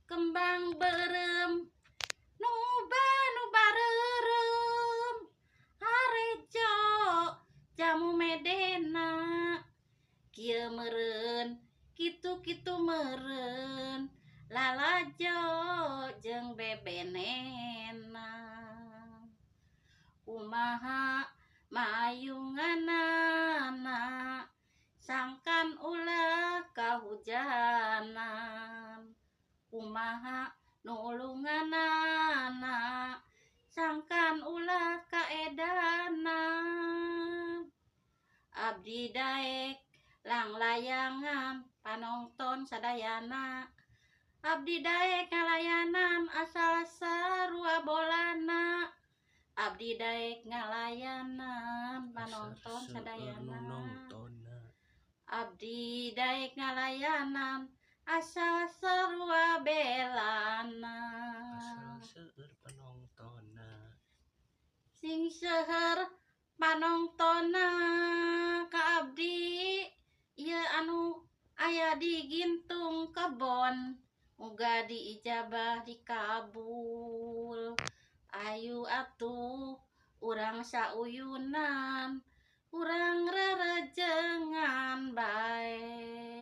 kembang berem nuba nuba rerem harejo jamu medena kieu meureun kitu-kitu meureun lalajo jeung bebenena kumaha mayunganana sangkan ulah kahujanan kumaha nulunganana sangkan ulah kaedanan abdi daek langlayangan panonton sadayana abdi daek ngalayanan asal sarua bolana abdi daek ngalayanan panonton sadayana abdi daek ngalayanan asal sarua belana sing seueur panongtonna ka abdi ieu anu aya di gintung kebon muga diijabah dikabul ayu atuh urang sauyunan urang rerejengan bae